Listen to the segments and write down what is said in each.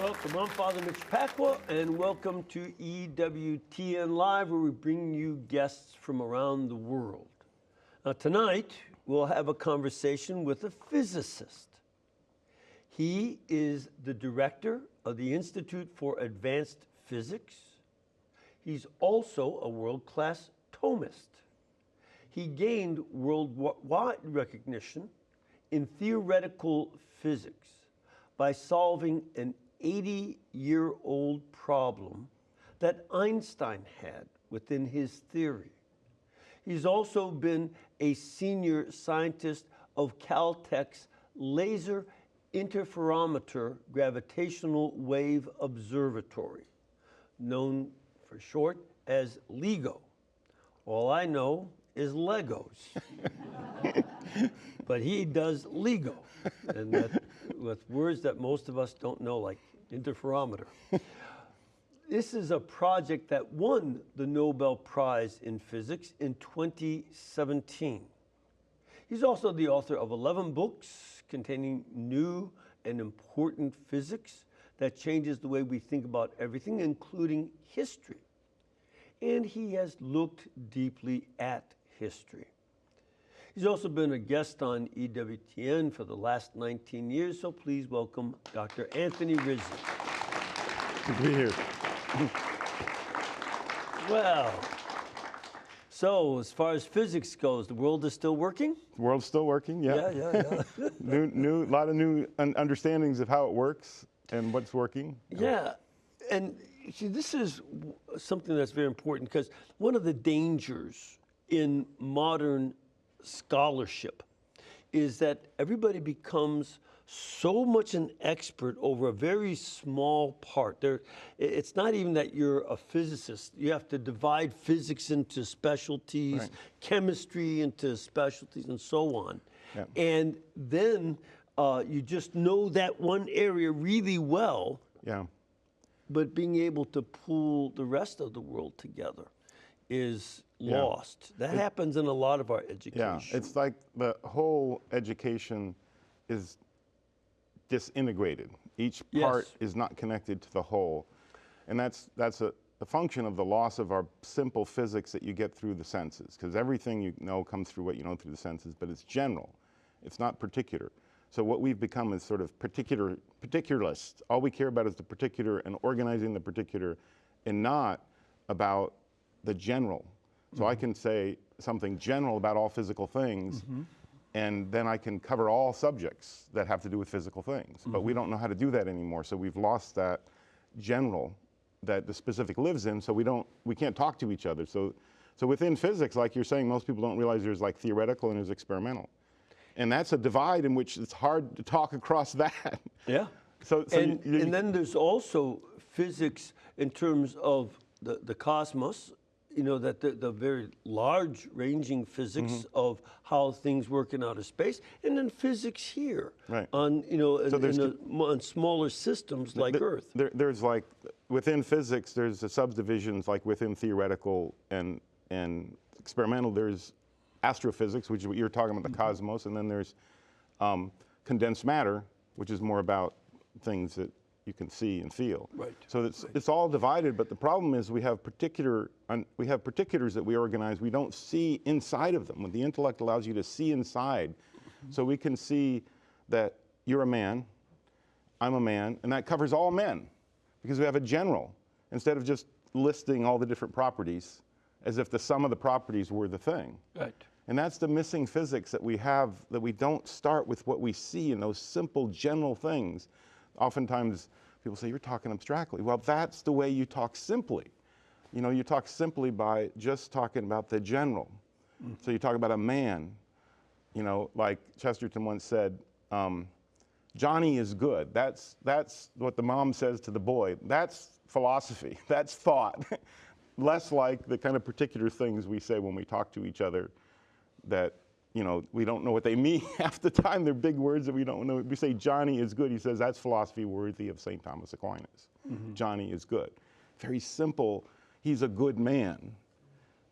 Welcome. I'm Father Mitch Pacwa, and welcome to EWTN Live, where we bring you guests from around the world. Now, tonight, we'll have a conversation with a physicist. He is the director of the Institute for Advanced Physics. He's also a world-class Thomist. He gained worldwide recognition in theoretical physics by solving an 80-year-old problem that Einstein had within his theory. He's also been a senior scientist of Caltech's Laser Interferometer Gravitational Wave Observatory, known for short as LIGO. All I know is Legos. But he does LIGO, and that, with words that most of us don't know, like interferometer. This is a project that won the Nobel Prize in Physics in 2017. He's also the author of 11 books containing new and important physics that changes the way we think about everything, including history. And he has looked deeply at history. He's also been a guest on EWTN for the last 19 years, so please welcome Dr. Anthony Rizzi. Good to be here. Well, so as far as physics goes, the world is still working? The world's still working, yeah. Yeah. A lot of new understandings of how it works and what's working. Yeah, and see, this is something that's very important, because one of the dangers in modern scholarship is that everybody becomes so much an expert over a very small part. It's not even that you're a physicist. You have to divide physics into specialties, right, chemistry into specialties, and so on. Yeah. And then you just know that one area really well, Yeah. but being able to pull the rest of the world together is lost. That happens in a lot of our education. Yeah, it's like the whole education is disintegrated. Each part is not connected to the whole. And that's a function of the loss of our simple physics that you get through the senses, because everything you know comes through what you know through the senses, but it's general. It's not particular. So what we've become is sort of particularists. All we care about is the particular and organizing the particular, and not about the general. So I can say something general about all physical things, and then I can cover all subjects that have to do with physical things. But we don't know how to do that anymore, so we've lost that general that the specific lives in, so we can't talk to each other. So within physics, like you're saying, most people don't realize there's like theoretical and there's experimental. And that's a divide in which it's hard to talk across that. Yeah. And then there's also physics in terms of the cosmos, you know, that the very large ranging physics of how things work in outer space, and then physics here, right, on, you know, so on smaller systems like Earth. There's like, within physics, there's the subdivisions, like within theoretical and experimental, there's astrophysics, which is what you're talking about, the cosmos, and then there's condensed matter, which is more about things that you can see and feel. Right. So it's all divided, but the problem is we have particulars that we organize. We don't see inside of them. When the intellect allows you to see inside, so we can see that you're a man, I'm a man, and that covers all men, because we have a general, instead of just listing all the different properties as if the sum of the properties were the thing. Right. And that's the missing physics that we have, that we don't start with what we see in those simple general things. Oftentimes people say, you're talking abstractly. Well, that's the way you talk simply. You know, you talk simply by just talking about the general. So you talk about a man, you know, like Chesterton once said, Johnny is good. That's what the mom says to the boy. That's philosophy, that's thought. Less like the kind of particular things we say when we talk to each other that, you know, we don't know what they mean half the time. They're big words that we don't know. We say Johnny is good. He says that's philosophy worthy of St. Thomas Aquinas. Johnny is good. Very simple. He's a good man.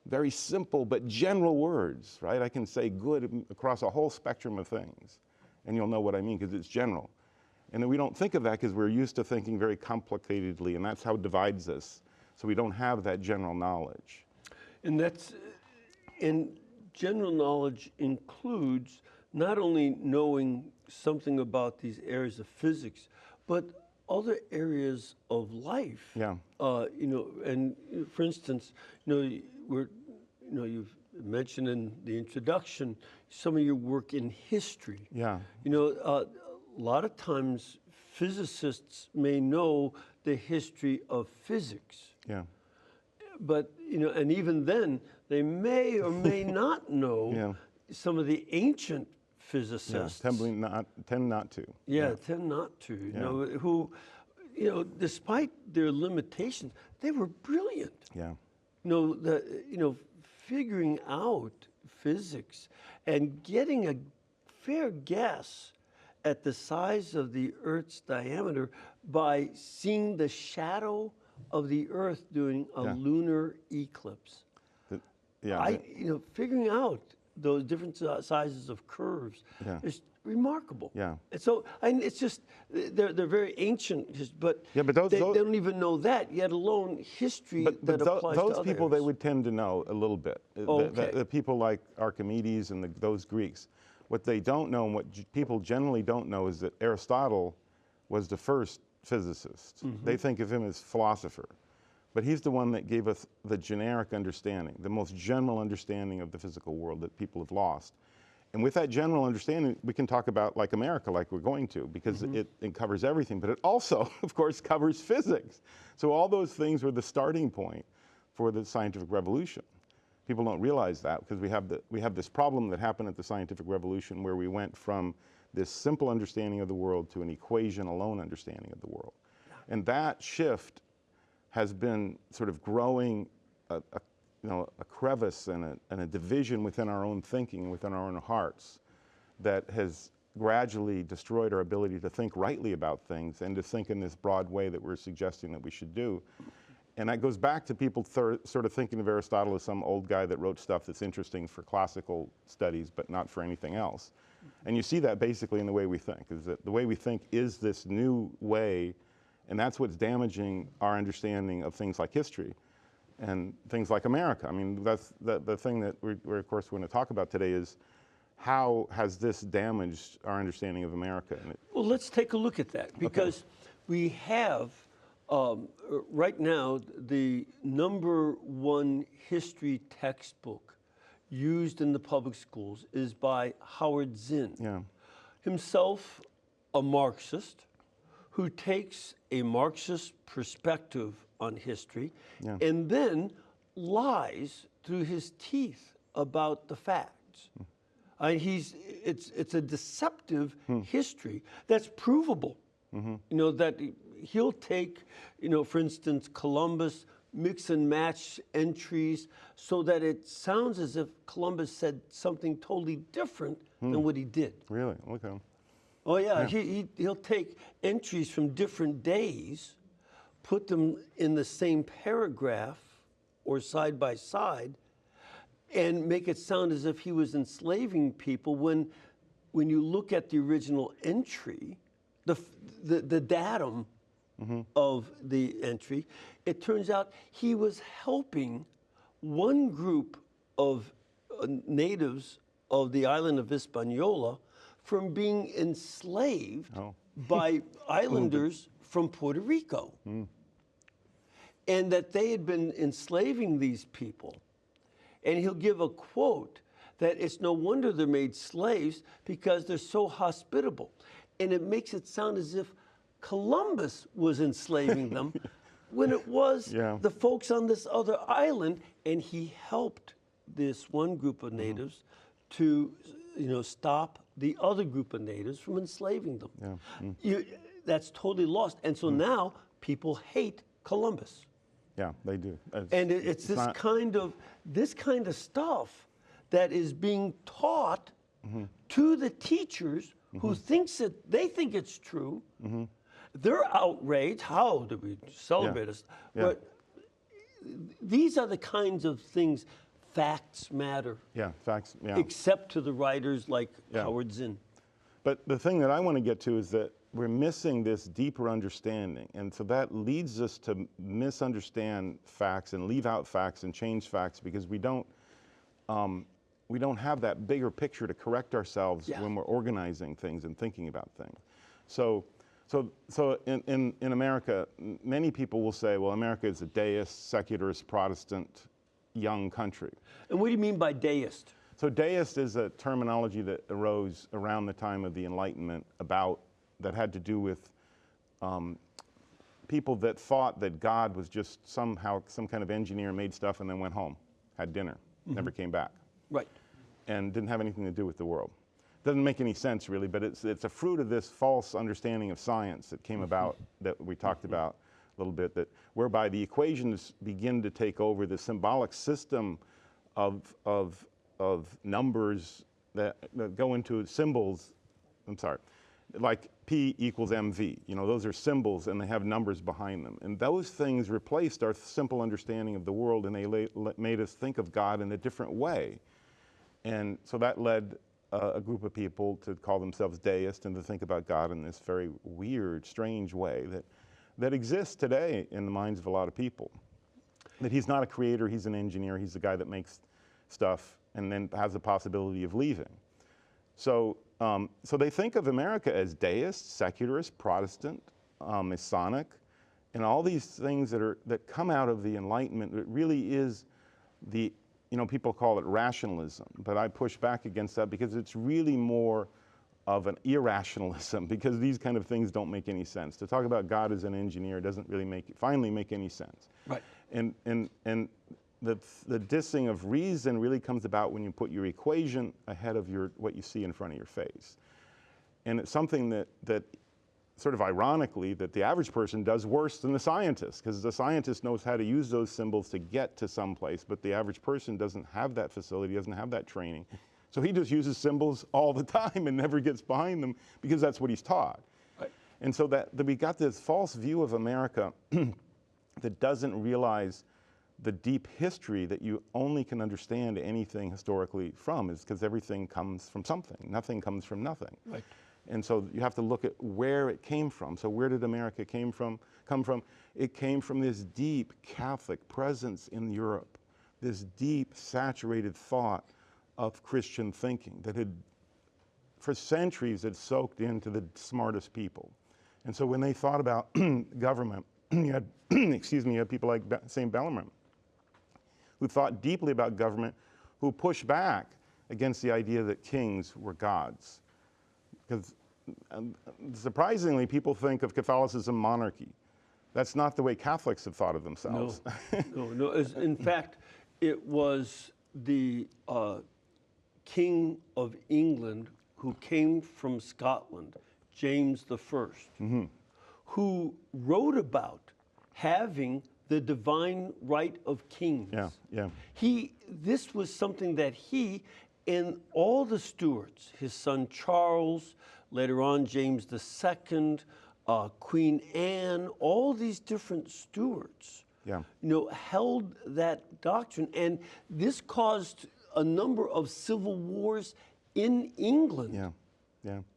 Very simple but general words, right? I can say good across a whole spectrum of things, and you'll know what I mean because it's general. And then we don't think of that because we're used to thinking very complicatedly, and that's how it divides us. So we don't have that general knowledge. And general knowledge includes not only knowing something about these areas of physics, but other areas of life. Yeah. And for instance, you've mentioned in the introduction some of your work in history. Yeah. A lot of times physicists may know the history of physics. Yeah. But, and even then, they may or may not know some of the ancient physicists. Yeah, tend not to. Tend not to, who, despite their limitations, they were brilliant. Yeah. Figuring out physics and getting a fair guess at the size of the Earth's diameter by seeing the shadow of the Earth during a lunar eclipse. Figuring out those different sizes of curves is remarkable. Yeah. And so it's just they're very ancient, but those, they don't even know that, yet alone history but that applies to those other people areas. they would tend to know a little bit. The people like Archimedes and those Greeks. What they don't know, and what people generally don't know, is that Aristotle was the first physicist. Mm-hmm. They think of him as philosopher. But he's the one that gave us the generic understanding, the most general understanding of the physical world that people have lost. And with that general understanding, we can talk about like America, like we're going to, because it covers everything. But it also, of course, covers physics. So all those things were the starting point for the scientific revolution. People don't realize that because we have this problem that happened at the scientific revolution where we went from this simple understanding of the world to an equation alone understanding of the world. And that shift has been sort of growing a crevice and a division within our own thinking, within our own hearts, that has gradually destroyed our ability to think rightly about things and to think in this broad way that we're suggesting that we should do. And that goes back to people sort of thinking of Aristotle as some old guy that wrote stuff that's interesting for classical studies, but not for anything else. And you see that basically in the way we think, is that the way we think is this new way, and that's what's damaging our understanding of things like history and things like America. I mean, that's the thing that we're of course going to talk about today is how has this damaged our understanding of America? Well, let's take a look at that because we have right now the #1 history textbook used in the public schools is by Howard Zinn. Yeah. Himself a Marxist who takes a Marxist perspective on history and then lies through his teeth about the facts. It's a deceptive history that's provable. That he'll take, for instance, Columbus, mix and match entries so that it sounds as if Columbus said something totally different than what he did. Really? Okay. Oh yeah, he'll take entries from different days, put them in the same paragraph or side by side, and make it sound as if he was enslaving people when you look at the original entry, the datum of the entry, it turns out he was helping one group of natives of the island of Hispaniola from being enslaved by islanders from Puerto Rico. And that they had been enslaving these people. And he'll give a quote that it's no wonder they're made slaves because they're so hospitable. And it makes it sound as if Columbus was enslaving them when it was the folks on this other island, and he helped this one group of natives to stop the other group of natives from enslaving them. That's totally lost. And so now people hate Columbus. Yeah, they do. And it's this kind of stuff that is being taught to the teachers who they think it's true. They're outraged. How do we celebrate this? But these are the kinds of things. Facts matter. Yeah, facts. Yeah. Except to the writers like Howard Zinn. But the thing that I want to get to is that we're missing this deeper understanding. And so that leads us to misunderstand facts and leave out facts and change facts because we don't have that bigger picture to correct ourselves when we're organizing things and thinking about things. So in America, many people will say, well, America is a deist, secularist, Protestant, young country. And what do you mean by deist? So deist is a terminology that arose around the time of the Enlightenment that had to do with people that thought that God was just somehow some kind of engineer, made stuff and then went home, had dinner, never came back. Right. And didn't have anything to do with the world. Doesn't make any sense really, but it's a fruit of this false understanding of science that came about that we talked about a little bit, that whereby the equations begin to take over the symbolic system of numbers that go into symbols. I'm sorry, like P equals MV. You know, those are symbols and they have numbers behind them. And those things replaced our simple understanding of the world, and they made us think of God in a different way. And so that led a group of people to call themselves deists and to think about God in this very weird, strange way that exists today in the minds of a lot of people. That he's not a creator, he's an engineer, he's the guy that makes stuff and then has the possibility of leaving. So they think of America as deist, secularist, Protestant, Masonic, and all these things that come out of the Enlightenment. It really is people call it rationalism, but I push back against that because it's really more of an irrationalism, because these kind of things don't make any sense. To talk about God as an engineer doesn't really finally make any sense. Right. And the dissing of reason really comes about when you put your equation ahead of what you see in front of your face. And it's something that sort of ironically, that the average person does worse than the scientist, because the scientist knows how to use those symbols to get to some place, but the average person doesn't have that facility, doesn't have that training. So he just uses symbols all the time and never gets behind them because that's what he's taught. Right. And so that we got this false view of America that doesn't realize the deep history that you only can understand anything historically from, is because everything comes from something. Nothing comes from nothing. Right. And so you have to look at where it came from. So where did America come from? It came from this deep Catholic presence in Europe, this deep, saturated thought of Christian thinking that had, for centuries, had soaked into the smartest people. And so when they thought about government, you had, you had people like St. Bellarmine, who thought deeply about government, who pushed back against the idea that kings were gods. Because surprisingly, people think of Catholicism monarchy. That's not the way Catholics have thought of themselves. No. In fact, it was the King of England who came from Scotland, James I, who wrote about having the divine right of kings. This was something that he and all the Stuarts, his son Charles, later on James II, Queen Anne, all these different Stuarts, held that doctrine, and this caused a number of civil wars in England.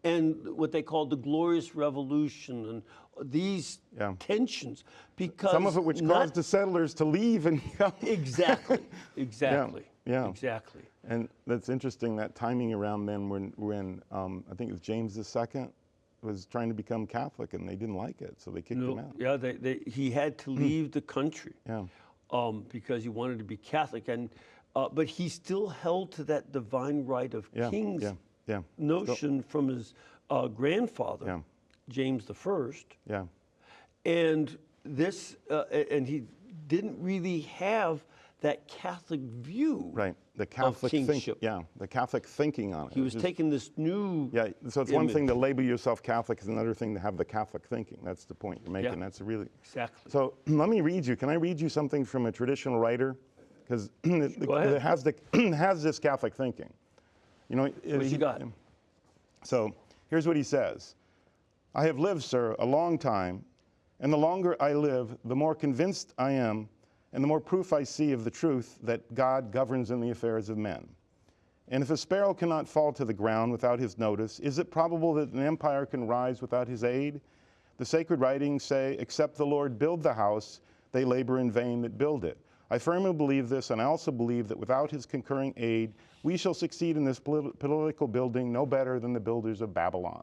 And what they called the Glorious Revolution, and these tensions, because some of it which caused the settlers to leave and come. Exactly. And that's interesting, that timing around then when I think it was James II was trying to become Catholic, and they didn't like it, so they kicked him out. Yeah, he had to leave the country because he wanted to be Catholic, and but he still held to that divine right of kings notion from his grandfather, James I. And this, and he didn't really have that Catholic view. Right, the Catholic kingship. The Catholic thinking on it. He was taking this new so it's one thing to label yourself Catholic, it's another thing to have the Catholic thinking. That's the point you're making. That's really... Exactly. So let me read you. Can I read you something from a traditional writer? Because it has this Catholic thinking. You know, what you got? So here's what he says. I have lived, sir, a long time, and the longer I live, the more convinced I am, and the more proof I see of the truth that God governs in the affairs of men. And if a sparrow cannot fall to the ground without his notice, is it probable that an empire can rise without his aid? The sacred writings say, except the Lord build the house, they labor in vain that build it. I firmly believe this, and I also believe that without his concurring aid, we shall succeed in this political building no better than the builders of Babylon.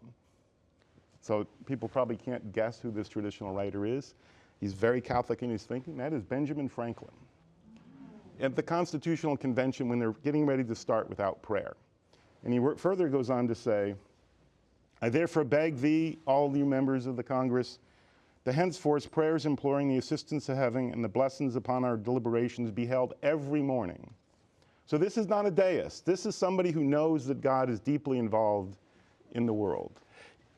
So people probably can't guess who this traditional writer is. He's very Catholic in his thinking. That is Benjamin Franklin. At the Constitutional Convention, when they're getting ready to start without prayer. And he further goes on to say, I therefore beg thee, all you members of the Congress, that henceforth prayers imploring the assistance of heaven and the blessings upon our deliberations be held every morning. So this is not a deist. This is somebody who knows that God is deeply involved in the world.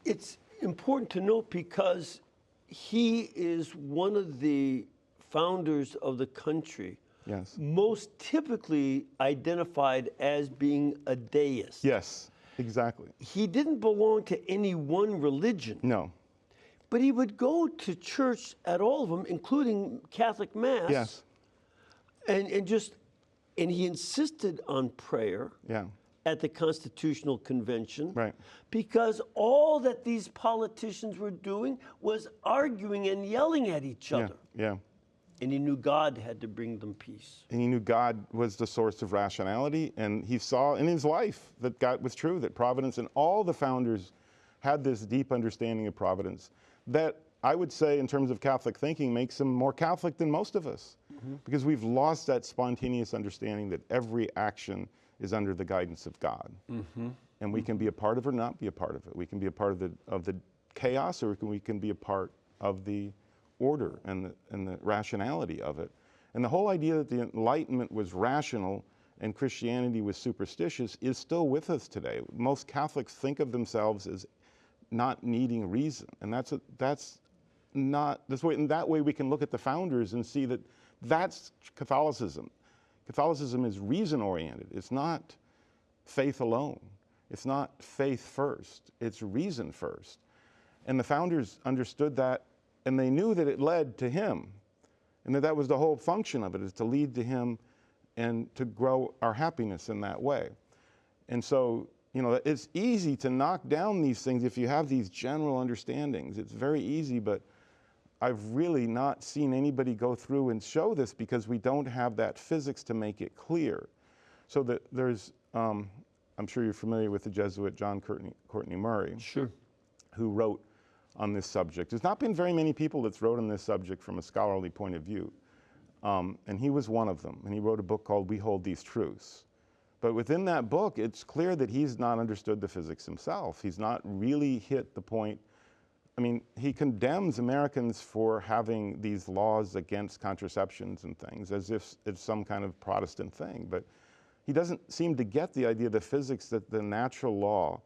It's important to note because he is one of the founders of the country, Yes. most typically identified as being a deist. Yes, exactly. He didn't belong to any one religion. No. But he would go to church at all of them, including Catholic Mass. Yes. And he insisted on prayer Yeah. at the Constitutional Convention. Right. Because all that these politicians were doing was arguing and yelling at each Yeah. other. Yeah. And he knew God had to bring them peace. And he knew God was the source of rationality, and he saw in his life that God was true, that providence, and all the founders had this deep understanding of providence that I would say, in terms of Catholic thinking, makes them more Catholic than most of us, because we've lost that spontaneous understanding that every action is under the guidance of God. And we can be a part of it or not be a part of it. We can be a part of the chaos, or we can be a part of the order and the rationality of it. And the whole idea that the Enlightenment was rational and Christianity was superstitious is still with us today. Most Catholics think of themselves as not needing reason, and in that way we can look at the founders and see that that's Catholicism. Catholicism is reason-oriented. It's not faith alone. It's not faith first. It's reason first. And the founders understood that, and they knew that it led to him, and that was the whole function of it, is to lead to him and to grow our happiness in that way. And so, it's easy to knock down these things if you have these general understandings. It's very easy, but I've really not seen anybody go through and show this because we don't have that physics to make it clear. So that there's, I'm sure you're familiar with the Jesuit John Courtney Murray. Sure. Who wrote on this subject. There's not been very many people that's wrote on this subject from a scholarly point of view. And he was one of them. And he wrote a book called We Hold These Truths. But within that book, it's clear that he's not understood the physics himself. He's not really hit the point. I mean, he condemns Americans for having these laws against contraceptions and things as if it's some kind of Protestant thing. But he doesn't seem to get the idea of the physics, that the natural law,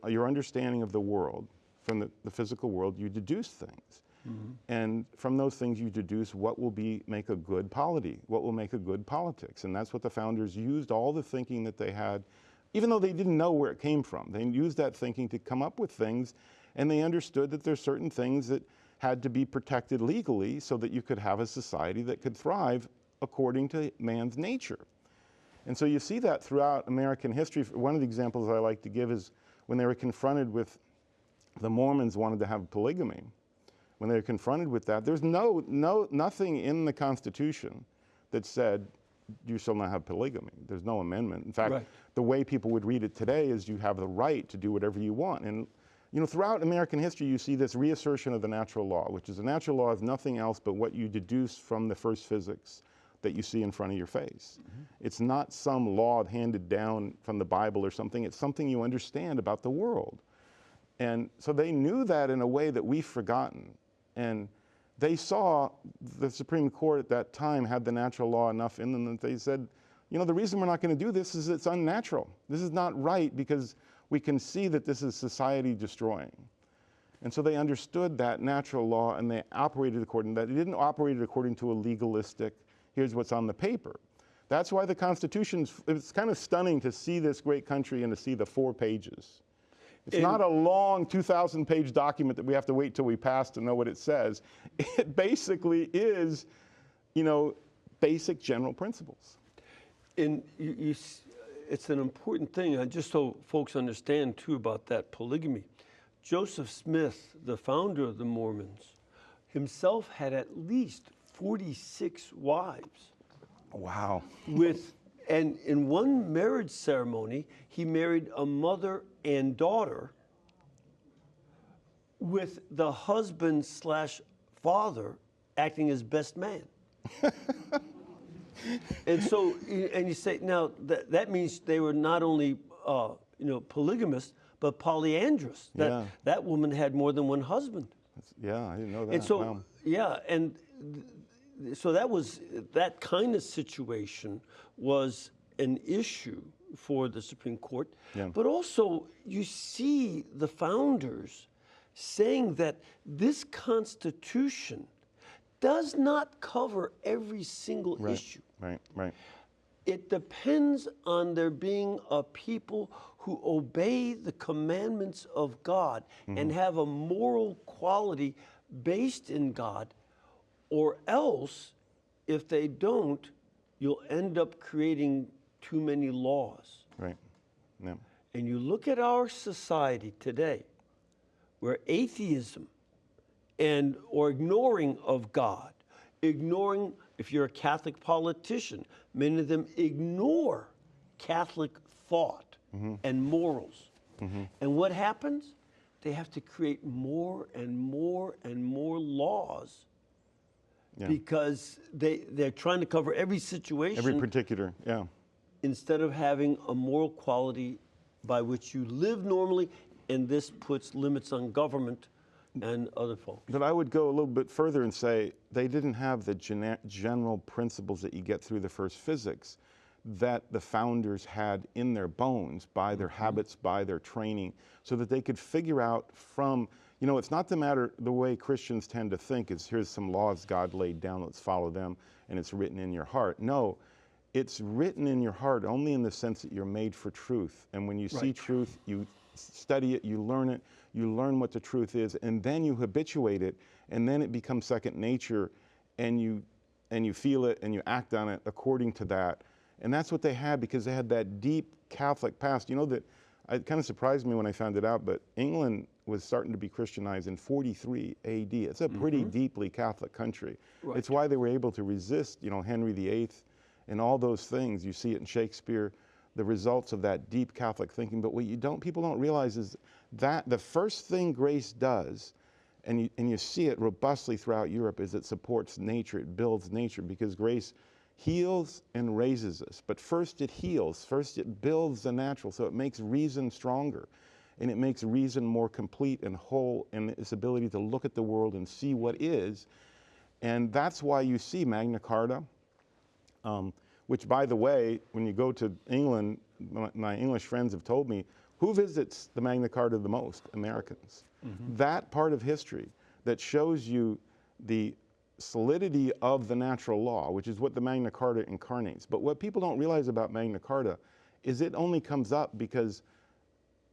your understanding of the world, from the physical world, you deduce things. And from those things you deduce what will make a good polity, what will make a good politics. And that's what the founders used, all the thinking that they had, even though they didn't know where it came from. They used that thinking to come up with things, and they understood that there's certain things that had to be protected legally so that you could have a society that could thrive according to man's nature. And so you see that throughout American history. One of the examples I like to give is when they were confronted with, the Mormons wanted to have polygamy. When they were confronted with that, there's nothing in the Constitution that said you shall not have polygamy. There's no amendment. In fact, the way people would read it today is you have the right to do whatever you want. And throughout American history, you see this reassertion of the natural law, which is the natural law is nothing else but what you deduce from the first physics that you see in front of your face. It's not some law handed down from the Bible or something. It's something you understand about the world. And so they knew that in a way that we've forgotten. And they saw the Supreme Court at that time had the natural law enough in them that they said, the reason we're not going to do this is it's unnatural. This is not right because we can see that this is society destroying. And so they understood that natural law, and they operated according to that. They didn't operate according to a legalistic, here's what's on the paper. That's why the Constitution, it's kind of stunning to see this great country and to see the 4 pages. It's not a long 2,000-page document that we have to wait till we pass to know what it says. It basically is, basic general principles. And it's an important thing, just so folks understand too about that polygamy. Joseph Smith, the founder of the Mormons, himself had at least 46 wives. Wow. And in one marriage ceremony, he married a mother and daughter with the husband/father acting as best man. And so, and you say, now that means they were not only polygamous, but polyandrous. That woman had more than one husband. Yeah, I didn't know that. And so, wow. yeah, and so that kind of situation was an issue for the Supreme Court. Yeah. But also, you see the founders saying that this Constitution does not cover every single issue. Right. It depends on there being a people who obey the commandments of God and have a moral quality based in God, or else, if they don't, you'll end up creating too many laws. Right. Yeah. And you look at our society today, where atheism or ignoring of God, ignoring, if you're a Catholic politician, many of them ignore Catholic thought and morals. And what happens? They have to create more and more and more laws because they're trying to cover every situation. Every particular, yeah. Instead of having a moral quality by which you live normally, and this puts limits on government and other folks. But I would go a little bit further and say they didn't have the general principles that you get through the first physics that the founders had in their bones by their habits, by their training, so that they could figure out from, it's not the way Christians tend to think is here's some laws God laid down, let's follow them, and it's written in your heart. No, it's written in your heart only in the sense that you're made for truth. And when you see truth, you study it, you learn what the truth is, and then you habituate it, and then it becomes second nature, and you feel it and you act on it according to that. And that's what they had, because they had that deep Catholic past. That it kind of surprised me when I found it out, but England was starting to be Christianized in 43 AD. It's a pretty deeply Catholic country. Right. It's why they were able to resist, Henry VIII and all those things. You see it in Shakespeare, the results of that deep Catholic thinking. But what people don't realize is that the first thing grace does, and you see it robustly throughout Europe, is it supports nature, it builds nature, because grace heals and raises us. But first it heals, first it builds the natural, so it makes reason stronger, and it makes reason more complete and whole in its ability to look at the world and see what is. And that's why you see Magna Carta, which, by the way, when you go to England, my English friends have told me, who visits the Magna Carta the most? Americans. That part of history that shows you the solidity of the natural law, which is what the Magna Carta incarnates. But what people don't realize about Magna Carta is it only comes up because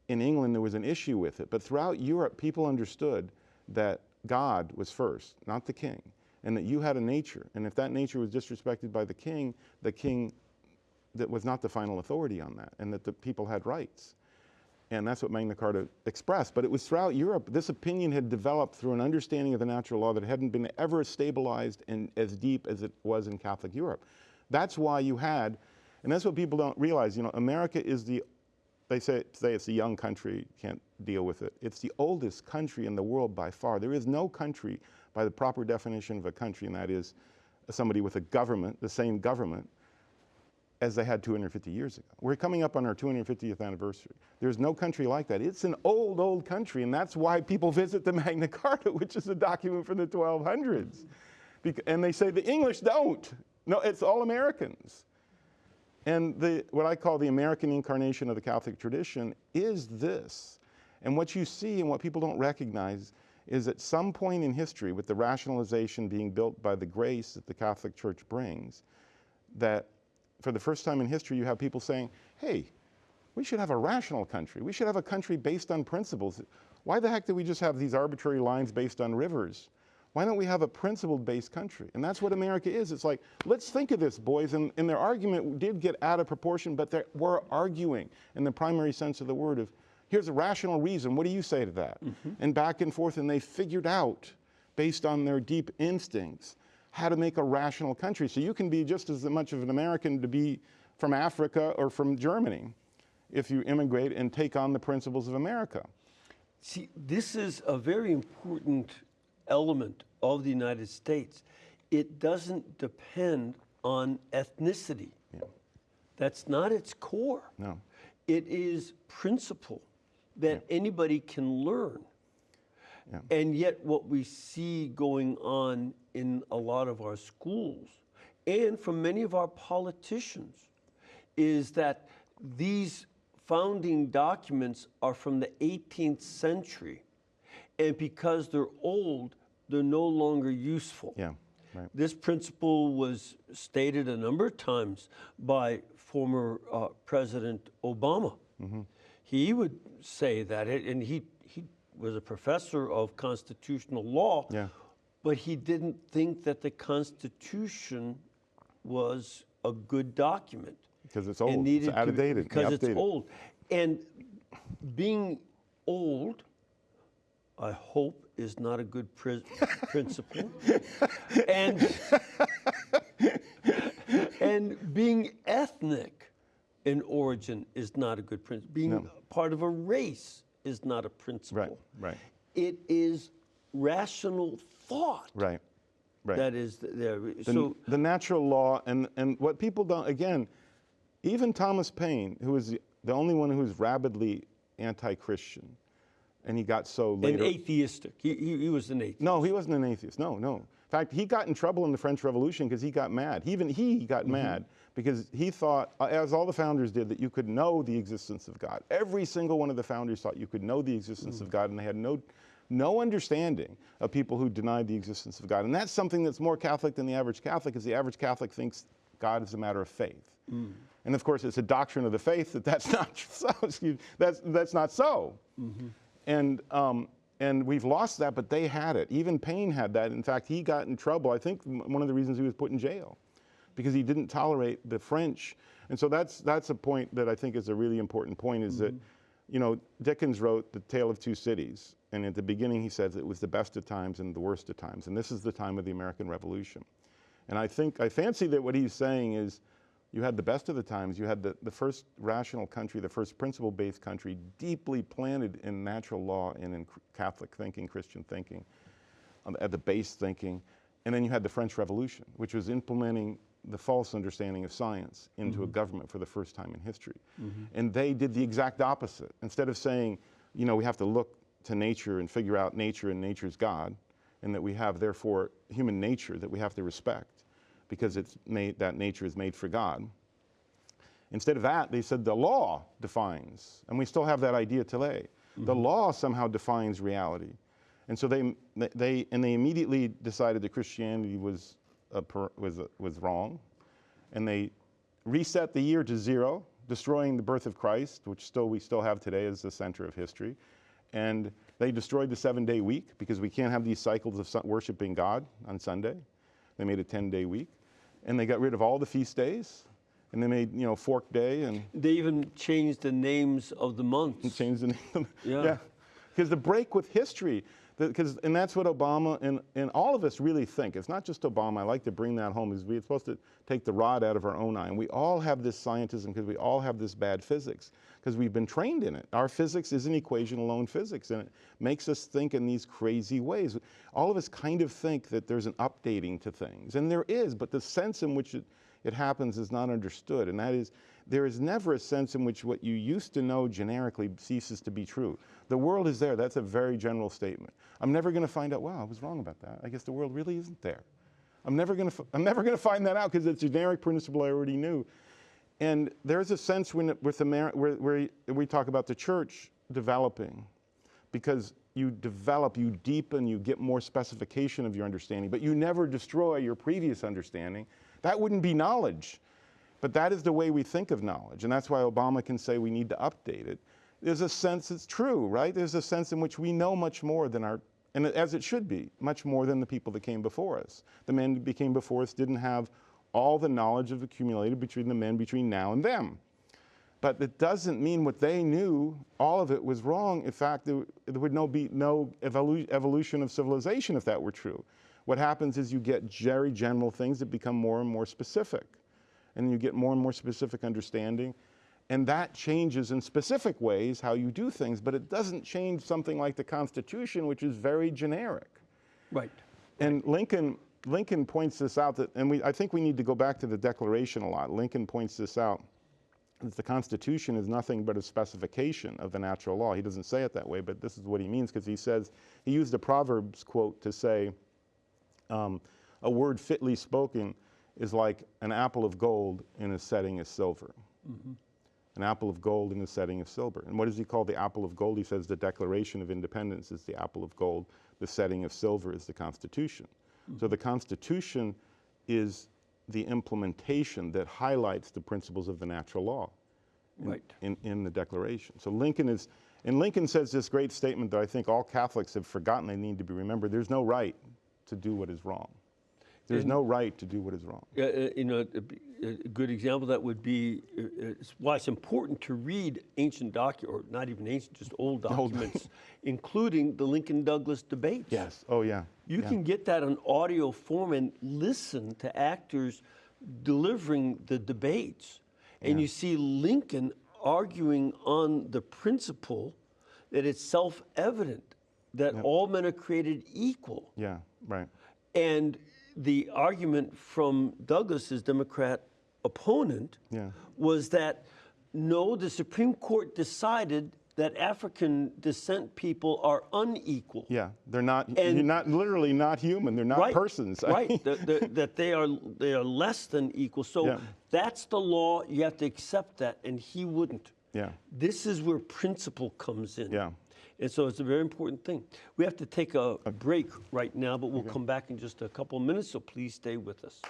in England there was an issue with it. But throughout Europe, people understood that God was first, not the king, and that you had a nature. And if that nature was disrespected by the king that was not the final authority on that, and that the people had rights. And that's what Magna Carta expressed. But it was throughout Europe, this opinion had developed through an understanding of the natural law that hadn't been ever stabilized and as deep as it was in Catholic Europe. That's why you had, and that's what people don't realize, America is they say it's a young country, can't deal with it. It's the oldest country in the world by far. There is no country by the proper definition of a country, and that is somebody with a government, the same government, as they had 250 years ago. We're coming up on our 250th anniversary. There's no country like that. It's an old, old country, and that's why people visit the Magna Carta, which is a document from the 1200s. And they say the English don't. No, it's all Americans. And what I call the American incarnation of the Catholic tradition is this. And what you see and what people don't recognize is at some point in history, with the rationalization being built by the grace that the Catholic Church brings, that for the first time in history, you have people saying, hey, we should have a rational country. We should have a country based on principles. Why the heck do we just have these arbitrary lines based on rivers? Why don't we have a principle-based country? And that's what America is. It's like, let's think of this, boys. And their argument did get out of proportion, but they were arguing in the primary sense of the word of, here's a rational reason. What do you say to that? And back and forth, and they figured out, based on their deep instincts, how to make a rational country. So you can be just as much of an American to be from Africa or from Germany if you immigrate and take on the principles of America. See, this is a very important element of the United States. It doesn't depend on ethnicity. Yeah. That's not its core. No. It is principle that anybody can learn. Yeah. And yet what we see going on in a lot of our schools and from many of our politicians is that these founding documents are from the 18th century, and because they're old, they're no longer useful. Yeah, right. This principle was stated a number of times by former President Obama. He would say that, and he was a professor of constitutional law, but he didn't think that the Constitution was a good document. Because it's old, it's outdated. Because it's old. And being old, I hope, is not a good principle. And being ethnic in origin is not a good principle. Being part of a race is not a principle. Right, right. It is rational thought. Right, right. That is there. So the natural law and what people don't, again, even Thomas Paine, who was the only one who was rabidly anti-Christian, and he got so later. And atheistic. He was an atheist. No, he wasn't an atheist. No, no. In fact, he got in trouble in the French Revolution because he got mad. Even he got mad because he thought, as all the founders did, that you could know the existence of God. Every single one of the founders thought you could know the existence of God, and they had no understanding of people who denied the existence of God. And that's something that's more Catholic than the average Catholic, because the average Catholic thinks God is a matter of faith. And of course, it's a doctrine of the faith that's not so. That's not so. And we've lost that, but they had it. Even Paine had that. In fact, he got in trouble. I think one of the reasons he was put in jail, because he didn't tolerate the French. And so that's a point that I think is a really important point, is that, you know, Dickens wrote The Tale of Two Cities, and at the beginning he says it was the best of times and the worst of times, and this is the time of the American Revolution. And I fancy that what he's saying is, you had the best of the times. You had the first rational country, the first principle-based country, deeply planted in natural law and in Catholic thinking, Christian thinking, at the base thinking. And then you had the French Revolution, which was implementing the false understanding of science into a government for the first time in history. And they did the exact opposite. Instead of saying, you know, we have to look to nature and figure out nature and nature's God, and that we have, therefore, human nature that we have to respect, because that nature is made for God. Instead of that, they said the law defines, and we still have that idea today. The law somehow defines reality. And so they immediately decided that Christianity was wrong, and they reset the year to 0, destroying the birth of Christ, which we still have today as the center of history. And they destroyed the 7-day week, because we can't have these cycles of worshiping God on Sunday. They made a 10-day week, and they got rid of all the feast days, and they made, you know, Fork Day, and they even changed the names of the months. And changed the name. Yeah, because the break with history, and that's what Obama and all of us really think. It's not just Obama. I like to bring that home, is we're supposed to take the rod out of our own eye, and we all have this scientism because we all have this bad physics, because we've been trained in it. Our physics is an equation-alone physics, and it makes us think in these crazy ways. All of us kind of think that there's an updating to things, and there is, but the sense in which it happens is not understood, and that is, there is never a sense in which what you used to know generically ceases to be true. The world is there. That's a very general statement. I'm never going to find out, wow, I was wrong about that. I guess the world really isn't there. I'm never going to find that out, because it's a generic principle I already knew. And there's a sense where we talk about the church developing, because you develop, you deepen, you get more specification of your understanding, but you never destroy your previous understanding. That wouldn't be knowledge. But that is the way we think of knowledge, and that's why Obama can say we need to update it. There's a sense it's true, right? There's a sense in which we know much more than our and as it should be, much more than the people that came before us. The men that came before us didn't have all the knowledge of accumulated between the men between now and them. But it doesn't mean what they knew, all of it was wrong. In fact, there would be no evolution of civilization if that were true. What happens is you get very general things that become more and more specific. And you get more and more specific understanding. And that changes in specific ways how you do things, but it doesn't change something like the Constitution, which is very generic. Right. And Lincoln points this out, I think we need to go back to the Declaration a lot. Lincoln points this out, that the Constitution is nothing but a specification of the natural law. He doesn't say it that way, but this is what he means, because he says, he used a Proverbs quote to say, a word fitly spoken is like an apple of gold in a setting of silver. Mm-hmm. An apple of gold in a setting of silver. And what does he call the apple of gold? He says the Declaration of Independence is the apple of gold. The setting of silver is the Constitution. Mm-hmm. So the Constitution is the implementation that highlights the principles of the natural law in the Declaration. So Lincoln says this great statement that I think all Catholics have forgotten they need to be remembered. There's no right to do what is wrong. There's no right to do what is wrong. You know, a good example of that would be why it's important to read ancient documents, or not even ancient, just old documents, including the Lincoln-Douglas debates. Yes. Oh, yeah. You can get that on audio form and listen to actors delivering the debates. And you see Lincoln arguing on the principle that it's self-evident that all men are created equal. Yeah, right. And the argument from Douglas's Democrat opponent was that, no, the Supreme Court decided that African descent people are unequal. Yeah, they're not, literally not human. They're not persons. Right, that they are less than equal. So that's the law. You have to accept that, and he wouldn't. Yeah. This is where principle comes in. Yeah. And so it's a very important thing. We have to take a break right now, but we'll come back in just a couple of minutes, so please stay with us.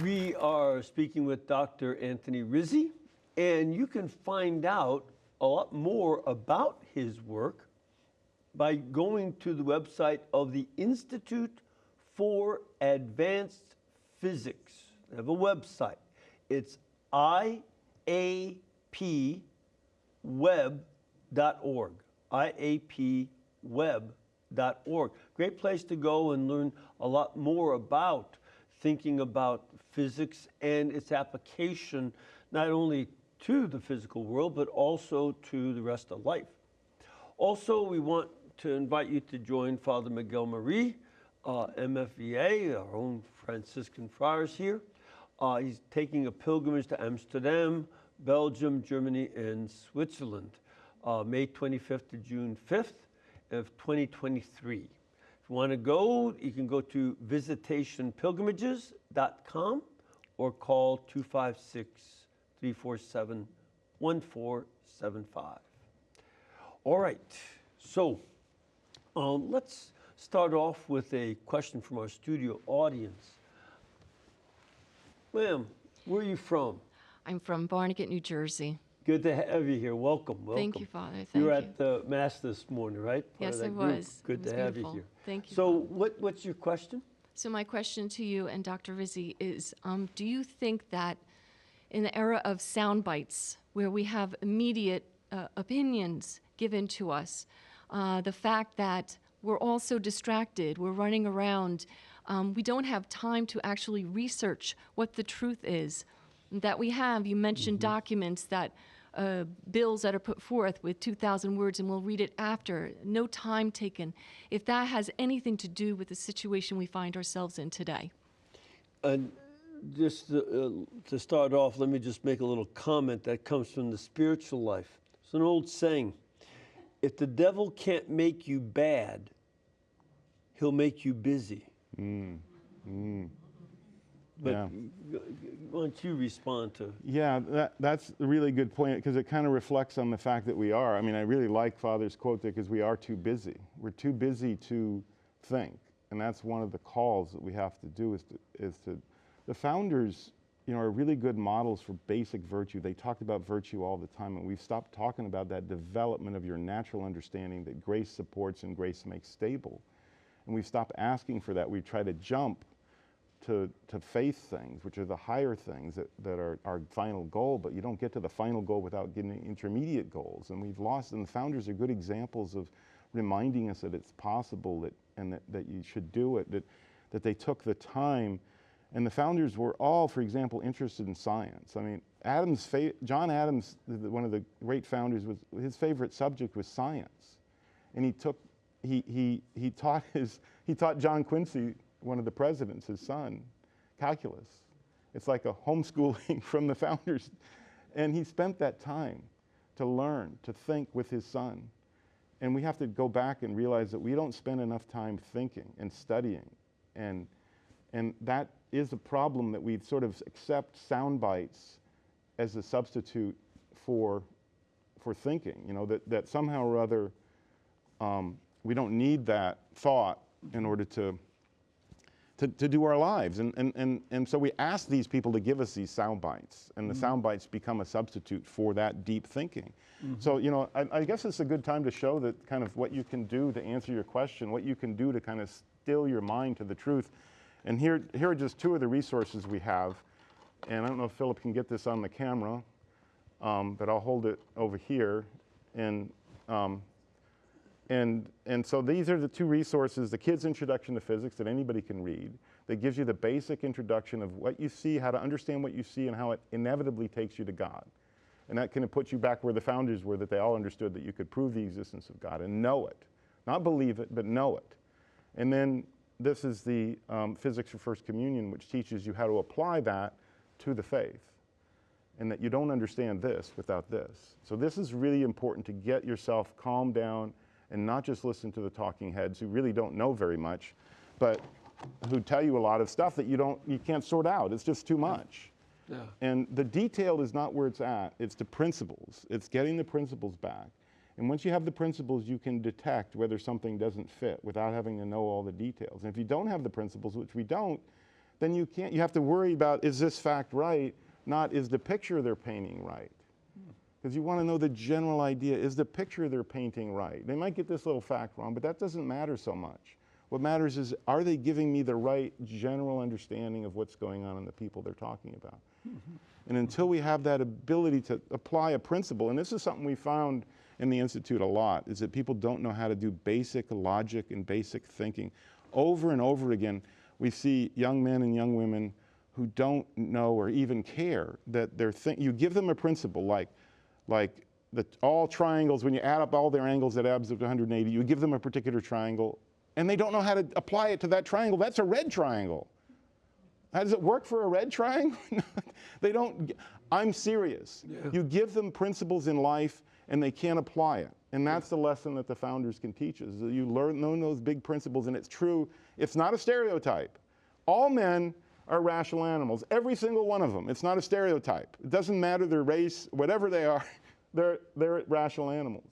We are speaking with Dr. Anthony Rizzi, and you can find out a lot more about his work by going to the website of the Institute for Advanced Physics. They have a website. It's iapweb.org. iapweb.org. Great place to go and learn a lot more about thinking about physics and its application not only to the physical world, but also to the rest of life. Also, we want to invite you to join Father Miguel Marie, MFVA, our own Franciscan friars here. He's taking a pilgrimage to Amsterdam, Belgium, Germany, and Switzerland, May 25th to June 5th of 2023. If you want to go, you can go to visitationpilgrimages.com or call 256-347-1475. All right, so let's start off with a question from our studio audience. Ma'am, where are you from? I'm from Barnegat, New Jersey. Good to have you here. Welcome. Thank you, Father. Thank you. You were at the Mass this morning, right? Yes, I was. Good to have you here. Thank you. So what's your question? So my question to you and Dr. Rizzi is, do you think that in the era of sound bites, where we have immediate opinions given to us, the fact that we're all so distracted, we're running around, we don't have time to actually research what the truth is, that we have, you mentioned documents that bills that are put forth with 2,000 words and we'll read it after, no time taken, if that has anything to do with the situation we find ourselves in today. And just to start off, let me just make a little comment that comes from the spiritual life. It's an old saying, if the devil can't make you bad, he'll make you busy. But Yeah. why don't you respond to? Yeah, that's a really good point because it kind of reflects on the fact that we are. I mean, I really like Father's quote there because we are too busy. We're too busy to think. And that's one of the calls that we have to do is to the founders, are really good models for basic virtue. They talked about virtue all the time, and we've stopped talking about that development of your natural understanding that grace supports and grace makes stable. And we've stopped asking for that. We try to jump to faith things, which are the higher things that are our final goal, but you don't get to the final goal without getting intermediate goals. And we've lost, and the founders are good examples of reminding us that it's possible that you should do it, that they took the time. And the founders were all, for example, interested in science. I mean, John Adams, one of the great founders, his favorite subject was science. And he taught John Quincy, one of the presidents, his son, calculus. It's like a homeschooling from the founders. And he spent that time to learn, to think with his son. And we have to go back and realize that we don't spend enough time thinking and studying. And that is a problem, that we sort of accept sound bites as a substitute for thinking, that somehow or other we don't need that thought in order to do our lives. And so we ask these people to give us these sound bites, and the sound bites become a substitute for that deep thinking. So, I guess it's a good time to show that kind of what you can do to answer your question, what you can do to kind of still your mind to the truth. And here are just two of the resources we have. And I don't know if Philip can get this on the camera, but I'll hold it over here. And so these are the two resources: the Kid's Introduction to Physics, that anybody can read, that gives you the basic introduction of what you see, how to understand what you see, and how it inevitably takes you to God. And that kind of puts you back where the founders were, that they all understood that you could prove the existence of God and know it. Not believe it, but know it. And then this is the Physics for First Communion, which teaches you how to apply that to the faith, and that you don't understand this without this. So this is really important, to get yourself calmed down and not just listen to the talking heads who really don't know very much, but who tell you a lot of stuff that you can't sort out. It's just too much. Yeah. And the detail is not where it's at. It's the principles. It's getting the principles back. And once you have the principles, you can detect whether something doesn't fit without having to know all the details. And if you don't have the principles, which we don't, then you have to worry about, is this fact right? Not, is the picture they're painting right? Because you want to know the general idea. Is the picture they're painting right? They might get this little fact wrong, but that doesn't matter so much. What matters is, are they giving me the right general understanding of what's going on in the people they're talking about? And until we have that ability to apply a principle, and this is something we found in the Institute a lot, is that people don't know how to do basic logic and basic thinking. Over and over again, we see young men and young women who don't know or even care that you give them a principle like all triangles, when you add up all their angles at abs of 180, you give them a particular triangle, and they don't know how to apply it to that triangle. That's a red triangle. How does it work for a red triangle? They don't. I'm serious. Yeah. You give them principles in life, and they can't apply it. And that's the lesson that the founders can teach us. That you learn those big principles, and it's true. It's not a stereotype. All men are rational animals. Every single one of them. It's not a stereotype. It doesn't matter their race, whatever they are, they're rational animals.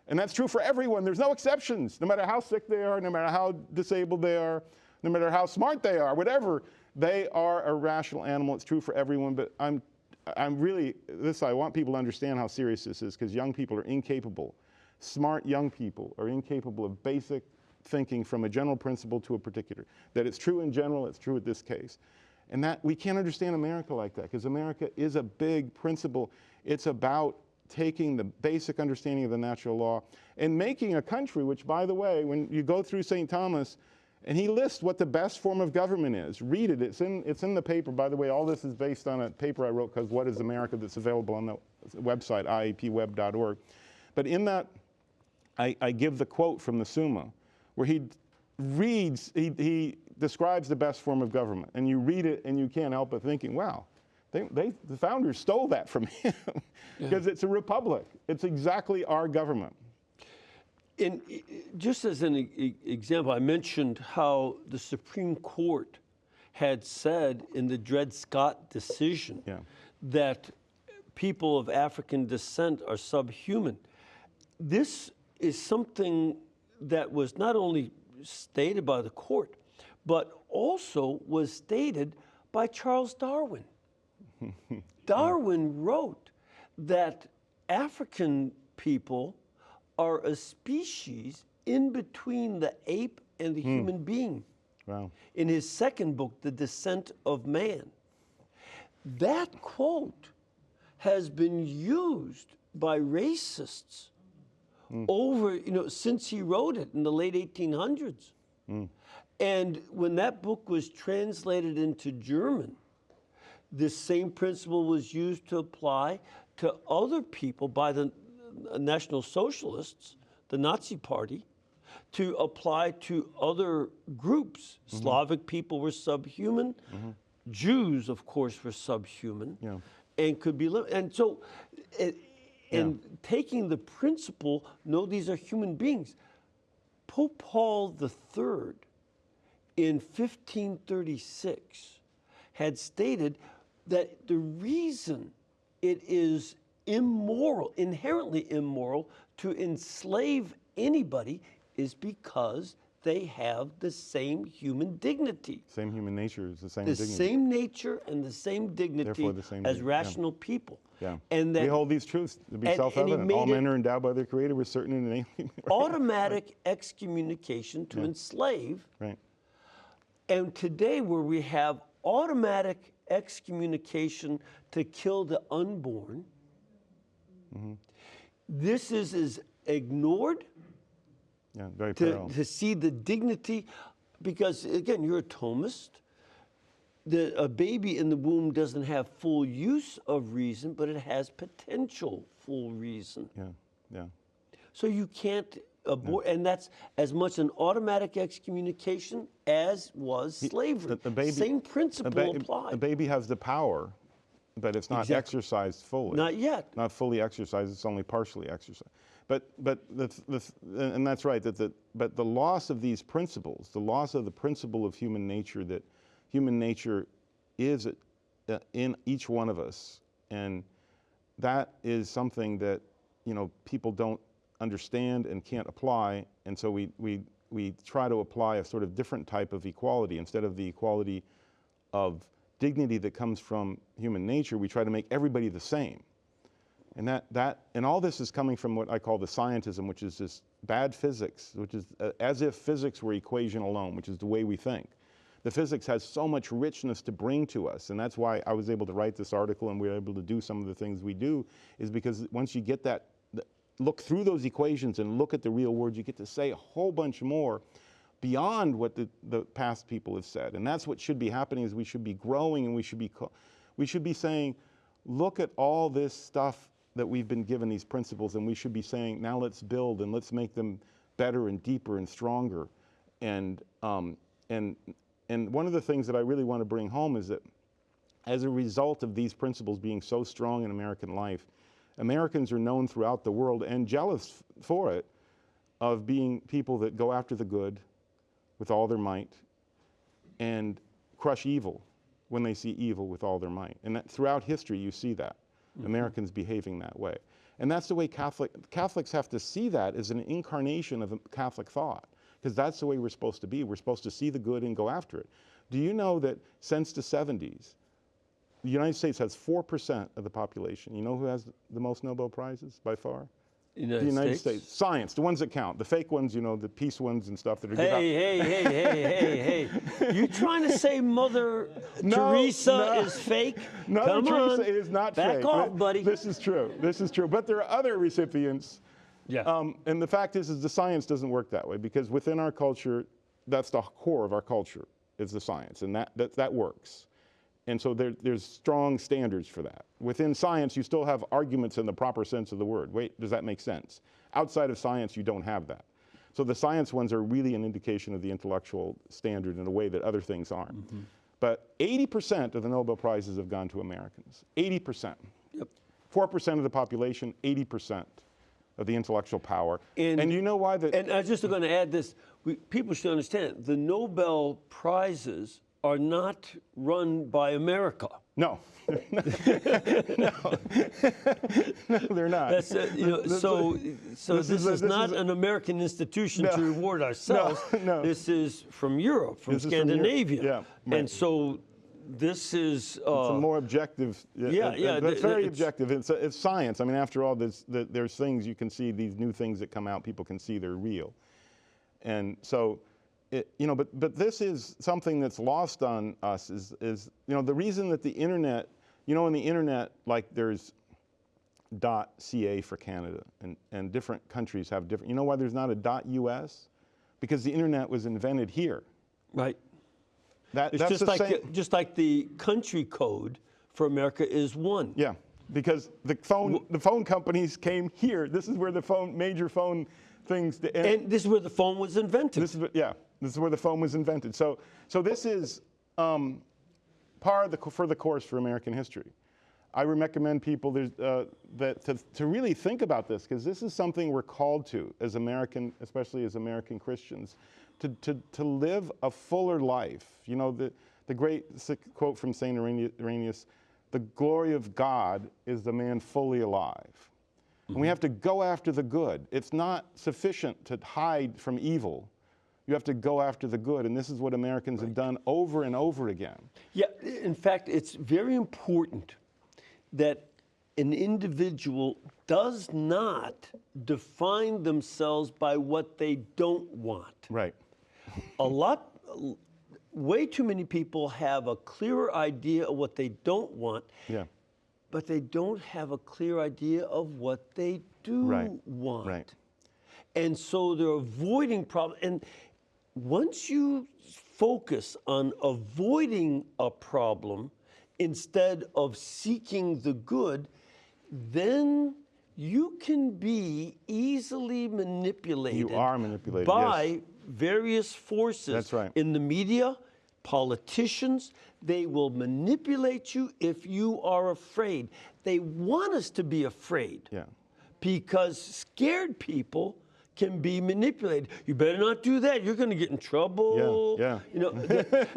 And that's true for everyone. There's no exceptions. No matter how sick they are, no matter how disabled they are, no matter how smart they are, whatever, they are a rational animal. It's true for everyone. But I want people to understand how serious this is, because young people are incapable. Smart young people are incapable of basic thinking from a general principle to a particular. That it's true in general, it's true in this case. And that we can't understand America like that, because America is a big principle. It's about taking the basic understanding of the natural law and making a country, which, by the way, when you go through St. Thomas, and he lists what the best form of government is. Read it. It's in the paper. By the way, all this is based on a paper I wrote called What is America, that's available on the website, iapweb.org. But in that, I give the quote from the Summa, where he describes the best form of government. And you read it and you can't help but thinking, wow, the founders stole that from him because it's a republic. It's exactly our government. And just as an example, I mentioned how the Supreme Court had said in the Dred Scott decision that people of African descent are subhuman. This is something that was not only stated by the court, but also was stated by Charles Darwin. Darwin wrote that African people are a species in between the ape and the human being. Wow. In his second book, The Descent of Man. That quote has been used by racists over, since he wrote it in the late 1800s. And when that book was translated into German, this same principle was used to apply to other people by the National Socialists, the Nazi Party, to apply to other groups. Slavic people were subhuman. Jews, of course, were subhuman and could be lived. And so, and taking the principle, no, these are human beings. Pope Paul III in 1536 had stated that the reason it is immoral, inherently immoral, to enslave anybody is because they have the same human dignity. Same human nature is the same The dignity. same nature and the same dignity Therefore the same as dignity, rational people. Yeah. And that we hold these truths to be and he self-evident. All made men it are endowed by their Creator with certain and innately. automatic excommunication to enslave. Right. And today, where we have automatic excommunication to kill the unborn, this is ignored Yeah, very to parallel. see the dignity, because again, you're a Thomist. A baby in the womb doesn't have full use of reason, but it has potential full reason. Yeah, yeah. So you can't abort, and that's as much an automatic excommunication as was slavery. the baby- Same principle applied. A baby has the power, but it's not Exactly. exercised fully. Not yet. Not fully exercised. It's only partially exercised. And that's right. But the loss of these principles, the loss of the principle of human nature, that human nature is in each one of us, and that is something that people don't understand and can't apply, and so we try to apply a sort of different type of equality. Instead of the equality of dignity that comes from human nature, we try to make everybody the same. And all this is coming from what I call the scientism, which is this bad physics, which is as if physics were equation alone, which is the way we think. The physics has so much richness to bring to us, and that's why I was able to write this article and we were able to do some of the things we do, is because once you get that, look through those equations and look at the real world, you get to say a whole bunch more beyond what the past people have said. And that's what should be happening, is we should be growing, and we should be saying, look at all this stuff that we've been given, these principles, and we should be saying, now let's build and let's make them better and deeper and stronger. And one of the things that I really want to bring home is that as a result of these principles being so strong in American life, Americans are known throughout the world, and jealous for it, of being people that go after the good with all their might and crush evil when they see evil with all their might. And that throughout history you see that. Americans behaving that way. And that's the way Catholics have to see that as an incarnation of Catholic thought, because that's the way we're supposed to be. We're supposed to see the good and go after it. Do you know that since the 70s, the United States has 4% of the population? You know who has the most Nobel Prizes by far? The United States. Science, the ones that count. The fake ones, the peace ones and stuff that are Hey. You trying to say Mother Teresa is fake? Mother Come Teresa on. is not Back fake. off, buddy. This is true. This is true. But there are other recipients. Yeah. And the fact is the science doesn't work that way, because within our culture, that's the core of our culture, is the science, and that works. And so there's strong standards for that. Within science, you still have arguments in the proper sense of the word. Wait, does that make sense? Outside of science, you don't have that. So the science ones are really an indication of the intellectual standard in a way that other things aren't. But 80% of the Nobel Prizes have gone to Americans. 80%. Yep. 4% of the population, 80% of the intellectual power. And you know why that? And I'm just going to add this. People should understand, the Nobel Prizes are not run by America. No. No, they're not. That's, so this is not an American institution to reward ourselves. No. This is from Europe, from This is from Europe. Scandinavia. Yeah, right. And so this is... It's a more objective. It's very objective. It's science. I mean, after all, there's things you can see, these new things that come out, people can see they're real. And so, but this is something that's lost on us is the reason that the internet, in the internet, like there's .ca for Canada, and different countries have different, you know why there's not a .us? Because the internet was invented here. Right. That's just like the country code for America is 1. Yeah, because the phone companies came here. This is where the major phone things. And this is where the phone was invented. This is where the phone was invented. So this is par for the course for American history. I would recommend people to really think about this, because this is something we're called to as American, especially as American Christians, to live a fuller life. The great quote from St. Irenaeus, "The glory of God is the man fully alive." And we have to go after the good. It's not sufficient to hide from evil. You have to go after the good, and this is what Americans have done over and over again. Yeah, in fact, it's very important that an individual does not define themselves by what they don't want. Right. Way too many people have a clearer idea of what they don't want, but they don't have a clear idea of what they do want. Right. And so they're avoiding problems. And once you focus on avoiding a problem instead of seeking the good, then you can be easily manipulated. You are manipulated, by various forces. That's right. In the media, politicians, they will manipulate you if you are afraid. They want us to be afraid. Yeah. Because scared people can be manipulated. You better not do that. You're going to get in trouble. Yeah.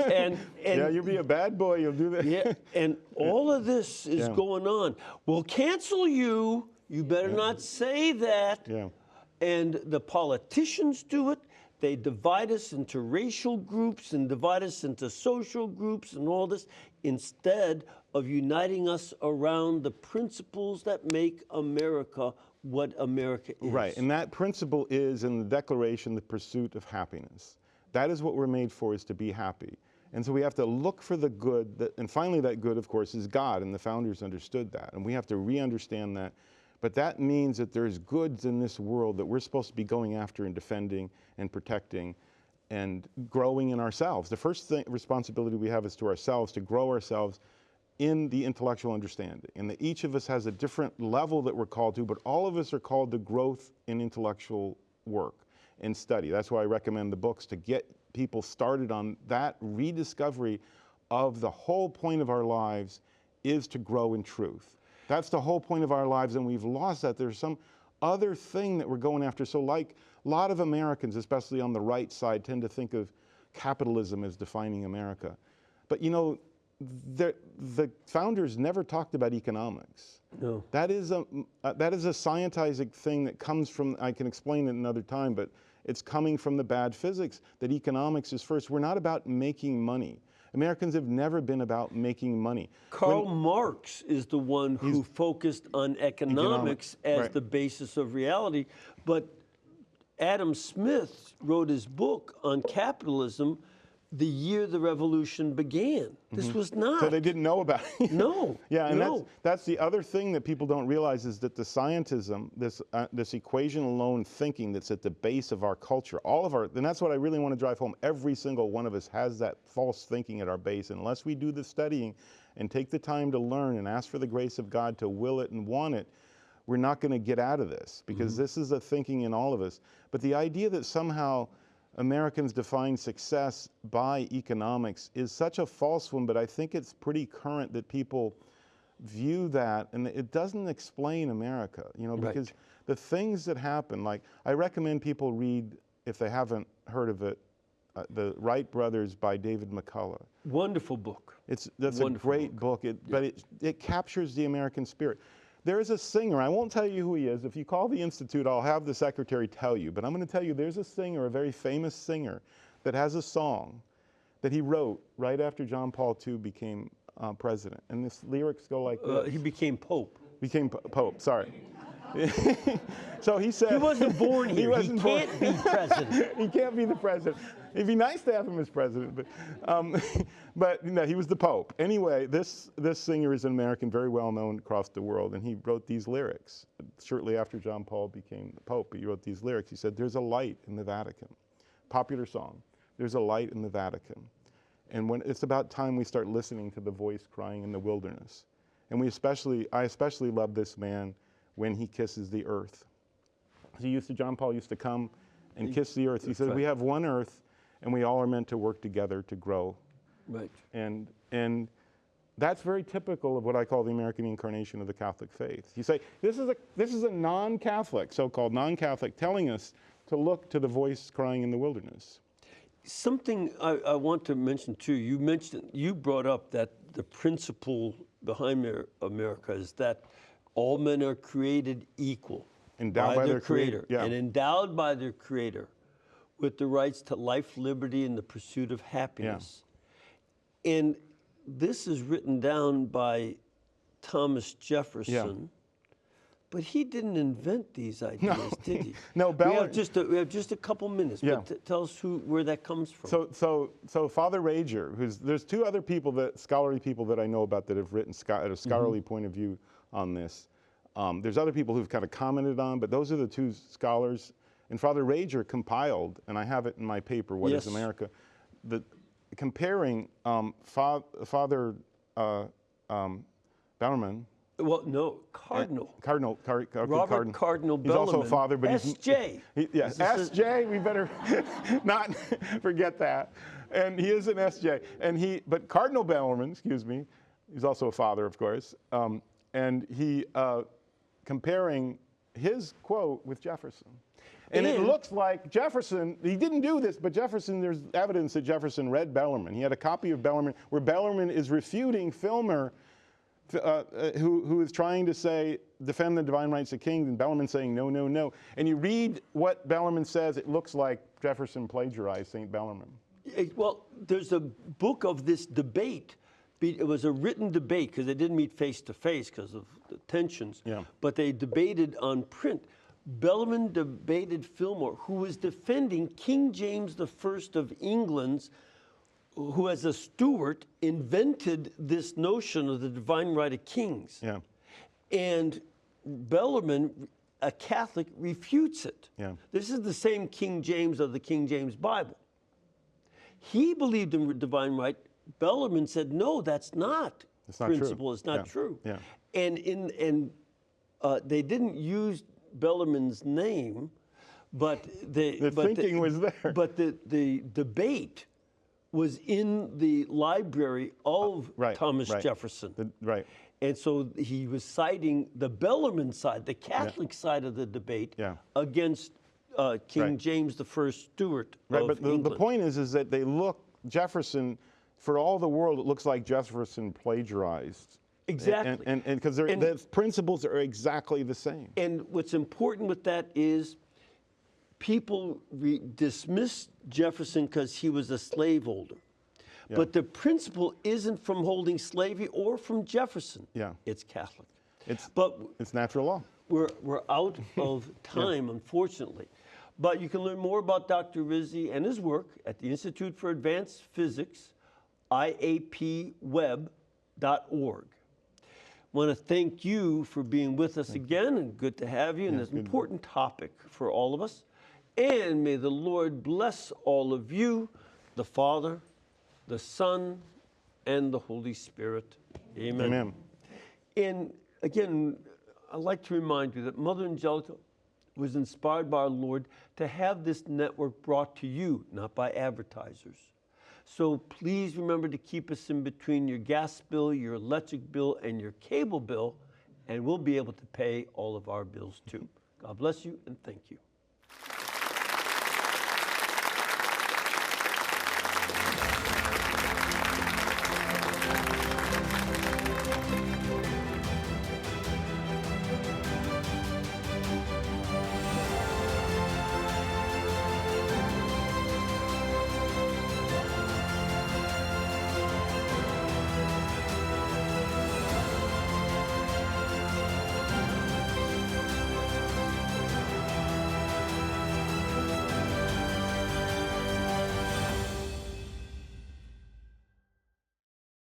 And Yeah, you'll be a bad boy. You'll do that. yeah, and all of this is going on. We'll cancel you. You better not say that. Yeah. And the politicians do it. They divide us into racial groups and divide us into social groups and all this, instead of uniting us around the principles that make America what America is. Right, and that principle is in the Declaration, the pursuit of happiness. That is what we're made for, is to be happy. And so we have to look for the good, and finally that good, of course, is God, and the founders understood that. And we have to re-understand that. But that means that there's goods in this world that we're supposed to be going after and defending and protecting and growing in ourselves. The first responsibility we have is to ourselves, to grow ourselves in the intellectual understanding. And that each of us has a different level that we're called to, but all of us are called to growth in intellectual work and study. That's why I recommend the books, to get people started on that rediscovery of the whole point of our lives is to grow in truth. That's the whole point of our lives, and we've lost that. There's some other thing that we're going after. So like a lot of Americans, especially on the right side, tend to think of capitalism as defining America. But the founders never talked about economics. No. That is a scientizing thing that comes from, I can explain it another time, but it's coming from the bad physics, that economics is first. We're not about making money. Americans have never been about making money. Karl Marx is the one who focused on economics as the basis of reality, but Adam Smith wrote his book on capitalism the year the revolution began. This was not. So they didn't know about it. No. Yeah, and no. that's the other thing that people don't realize, is that the scientism, this equation alone thinking that's at the base of our culture, and that's what I really want to drive home. Every single one of us has that false thinking at our base. Unless we do the studying and take the time to learn and ask for the grace of God to will it and want it, we're not going to get out of this, because this is a thinking in all of us. But the idea that somehow Americans define success by economics is such a false one, but I think it's pretty current that people view that, and it doesn't explain America, you know, because the things that happen, like I recommend people read, if they haven't heard of it, The Wright Brothers by David McCullough. Wonderful book. That's a great book, but it captures the American spirit. There is a singer, I won't tell you who he is. If you call the Institute, I'll have the secretary tell you, but I'm going to tell you there's a singer, a very famous singer, that has a song that he wrote right after John Paul II became president. And the lyrics go like this. He became Pope. Became Pope, sorry. So he said... He wasn't born here. He can't be president. He can't be the president. It'd be nice to have him as president, but you know, he was the Pope. Anyway, this singer is an American, very well known across the world, and he wrote these lyrics. Shortly after John Paul became the Pope, he wrote these lyrics. He said, "There's a light in the Vatican." Popular song. "There's a light in the Vatican. And when it's about time we start listening to the voice crying in the wilderness." And I especially love this man when he kisses the earth. John Paul used to come and kiss the earth. He said, "We have one earth, and we all are meant to work together to grow." Right. And that's very typical of what I call the American incarnation of the Catholic faith. You say, this is a non-Catholic, so-called non-Catholic, telling us to look to the voice crying in the wilderness. Something I want to mention too, you brought up that the principle behind America is that all men are created equal. Endowed by their Creator. Yeah. And endowed by their Creator with the rights to life, liberty, and the pursuit of happiness. Yeah. And this is written down by Thomas Jefferson, but he didn't invent these ideas, did he? No, we have just a couple minutes, but tell us where that comes from. So Father Rager, there's two other scholarly people that I know about that have written at a scholarly point of view on this. There's other people who've kind of commented on, but those are the two scholars. And Father Rager compiled, and I have it in my paper, What is America? Comparing Father Bellarmine. Well, no, Cardinal. Robert Cardinal He's also a father, but S.J. Yes, S.J., we better not forget that. And he is an S.J. But Cardinal Bellarmine, excuse me, he's also a father, of course, and he comparing his quote with Jefferson. And it looks like Jefferson, he didn't do this, but Jefferson, there's evidence that Jefferson read Bellarmine. He had a copy of Bellarmine where Bellarmine is refuting Filmer, who is trying to defend the divine rights of kings, and Bellarmine saying, no, no, no. And you read what Bellarmine says, it looks like Jefferson plagiarized St. Bellarmine. Well, there's a book of this debate. It was a written debate because they didn't meet face to face because of the tensions, but they debated on print. Bellarmine debated Fillmore, who was defending King James I of England's, who as a Stuart invented this notion of the divine right of kings. Yeah. And Bellarmine, a Catholic, refutes it. Yeah. This is the same King James of the King James Bible. He believed in divine right. Bellarmine said, no, that's not principle. True. It's not true. Yeah. And they didn't use Bellarmine's name, but the thinking was there. But the debate was in the library of Thomas Jefferson. And so he was citing the Bellarmine side, the Catholic side of the debate, against King James I Stuart of England. The point is that they look, Jefferson, for all the world, it looks like Jefferson plagiarized. Exactly. And because the principles are exactly the same. And what's important with that is people dismiss Jefferson because he was a slaveholder. Yeah. But the principle isn't from holding slavery or from Jefferson. Yeah. It's Catholic. It's natural law. We're out of time, unfortunately. But you can learn more about Dr. Rizzi and his work at the Institute for Advanced Physics, iapweb.org. I want to thank you for being with us again, and good to have you. And it's an important topic for all of us. And may the Lord bless all of you, the Father, the Son, and the Holy Spirit. Amen. Amen. And again, I'd like to remind you that Mother Angelica was inspired by our Lord to have this network brought to you, not by advertisers. So please remember to keep us in between your gas bill, your electric bill, and your cable bill, and we'll be able to pay all of our bills too. God bless you and thank you.